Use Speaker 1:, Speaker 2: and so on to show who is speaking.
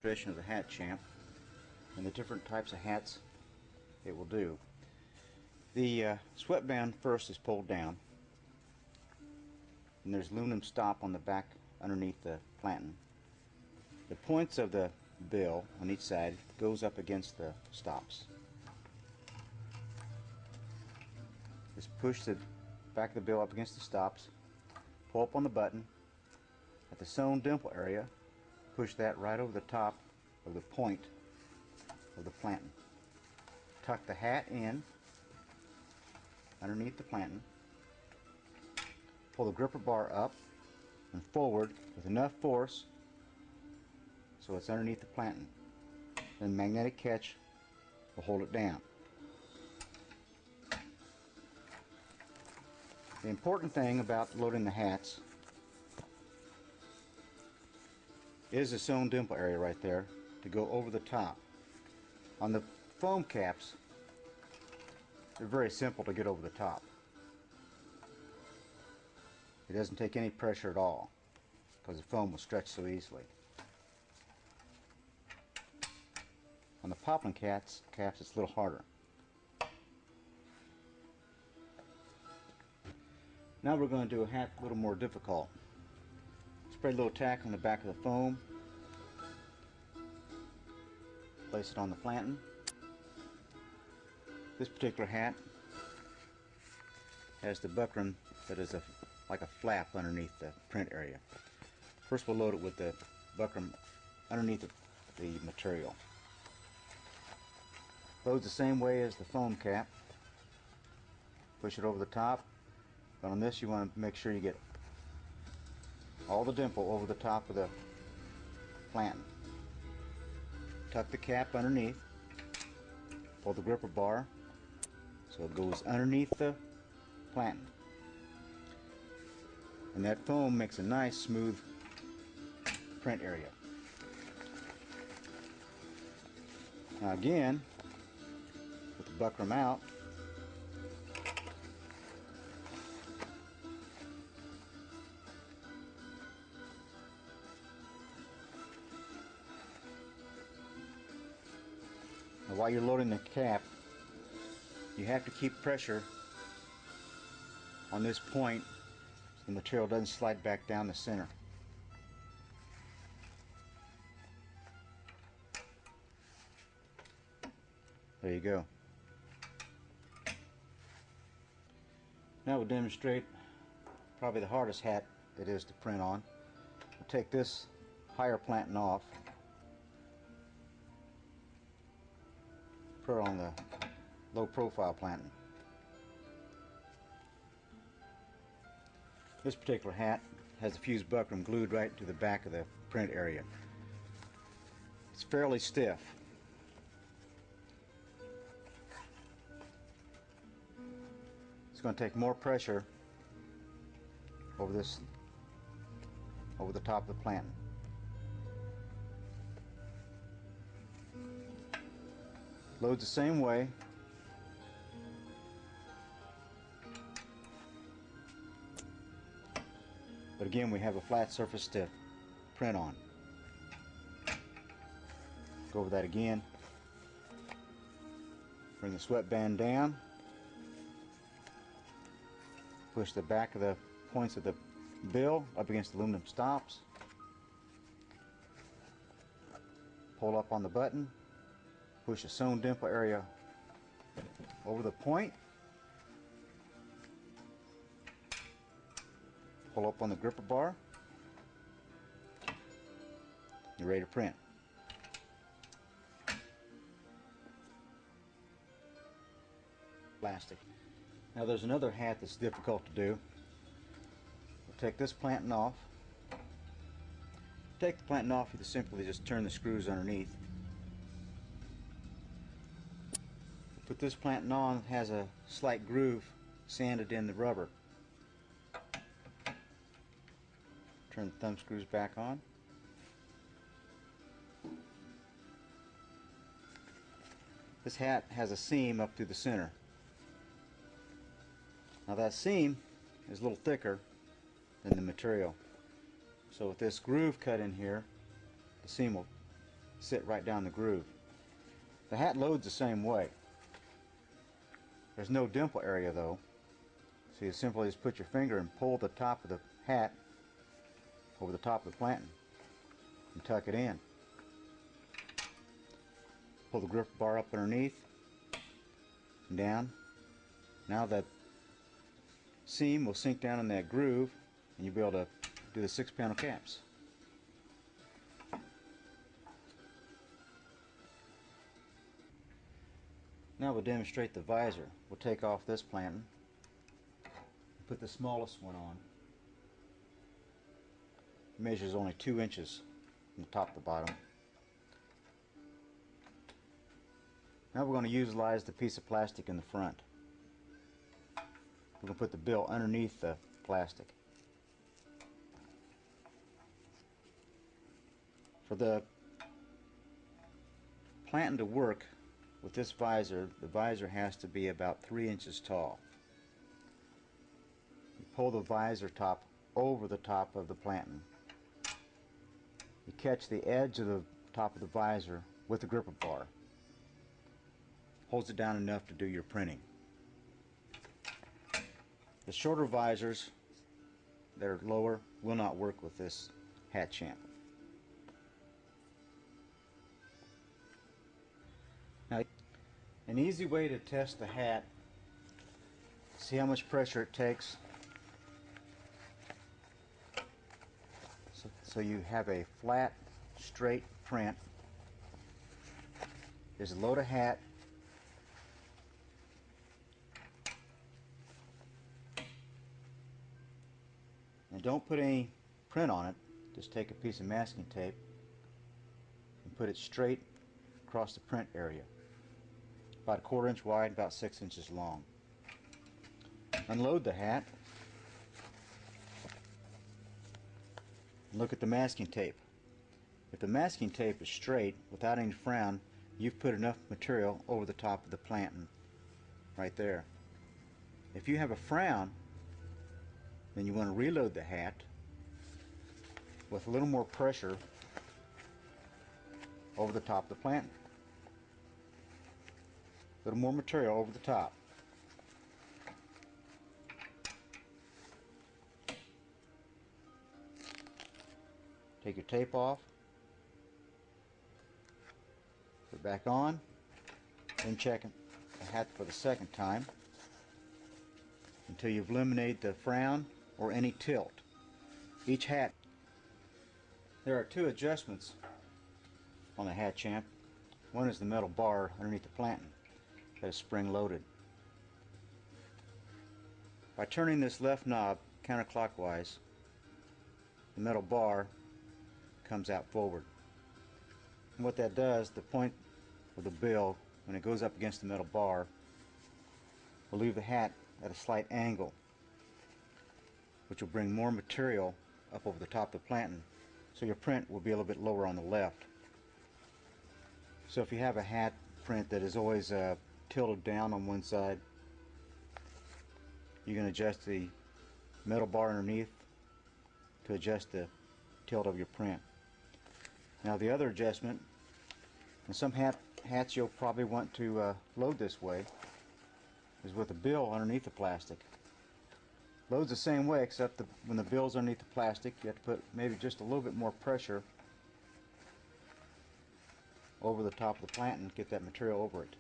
Speaker 1: Of the hat champ and the different types of hats it will do. The sweatband first is pulled down, and there's aluminum stop on the back underneath the planting. The points of the bill on each side goes up against the stops. Just push the back of the bill up against the stops, pull up on the button. At the sewn dimple area, push that right over the top of the point of the planting. Tuck the hat in underneath the planting. Pull the gripper bar up and forward with enough force so it's underneath the planting. Then magnetic catch will hold it down. The important thing about loading the hats is the sewn dimple area right there to go over the top. On the foam caps, they're very simple to get over the top. It doesn't take any pressure at all because the foam will stretch so easily. On the poplin caps it's a little harder. Now we're going to do a hat a little more difficult. Spread a little tack on the back of the foam. Place it on the planting. This particular hat has the buckram that is like a flap underneath the print area. First we'll load it with the buckram underneath the material. Loads the same way as the foam cap. Push it over the top. But on this you want to make sure you get all the dimple over the top of the planting. Tuck the cap underneath. Pull the gripper bar so it goes underneath the planting. And that foam makes a nice smooth print area. Now again, with the buckram out, now while you're loading the cap, you have to keep pressure on this point so the material doesn't slide back down the center. There you go. Now we'll demonstrate probably the hardest hat it is to print on. We'll take this higher planting off, put it on the low profile planting. This particular hat has the fused buckram glued right to the back of the print area. It's fairly stiff. It's going to take more pressure over the top of the planting. Loads the same way. But again, we have a flat surface to print on. Go over that again. Bring the sweatband down. Push the back of the points of the bill up against the aluminum stops. Pull up on the button. Push the sewn dimple area over the point. Pull up on the gripper bar. You're ready to print. Plastic. Now there's another hat that's difficult to do. We'll take this planting off. Take the planting off, you just simply just turn the screws underneath. Put this planting on, it has a slight groove sanded in the rubber. Turn the thumb screws back on. This hat has a seam up through the center. Now that seam is a little thicker than the material. So with this groove cut in here, the seam will sit right down the groove. The hat loads the same way. There's no dimple area though, so you simply just put your finger and pull the top of the hat over the top of the planting and tuck it in. Pull the grip bar up underneath and down. Now that seam will sink down in that groove and you'll be able to do the 6-panel caps. Now we'll demonstrate the visor. We'll take off this planting, put the smallest one on. It measures only 2 inches from the top to the bottom. Now we're going to utilize the piece of plastic in the front. We're going to put the bill underneath the plastic. For the planting to work with this visor, the visor has to be about 3 inches tall. You pull the visor top over the top of the planting. You catch the edge of the top of the visor with the gripper bar. Holds it down enough to do your printing. The shorter visors that are lower will not work with this hat champ. Now, an easy way to test the hat, see how much pressure it takes, so you have a flat, straight print, is load a hat and don't put any print on it. Just take a piece of masking tape and put it straight across the print area, about 1/4 inch wide, about 6 inches long. Unload the hat and look at the masking tape. If the masking tape is straight without any frown, you've put enough material over the top of the planting right there. If you have a frown, then you want to reload the hat with a little more pressure over the top of the planting. A little more material over the top. Take your tape off, put it back on, then check the hat for the second time until you've eliminated the frown or any tilt. Each hat, there are 2 adjustments on the hat champ. One is the metal bar underneath the planting that is spring loaded. By turning this left knob counterclockwise, the metal bar comes out forward. And what that does, the point of the bill, when it goes up against the metal bar, will leave the hat at a slight angle, which will bring more material up over the top of the planting, so your print will be a little bit lower on the left. So if you have a hat print that is always tilted down on one side, you can adjust the metal bar underneath to adjust the tilt of your print. Now the other adjustment, and some hats you'll probably want to load this way, is with the bill underneath the plastic. Loads the same way, except when the bill's underneath the plastic, you have to put maybe just a little bit more pressure over the top of the plant and get that material over it.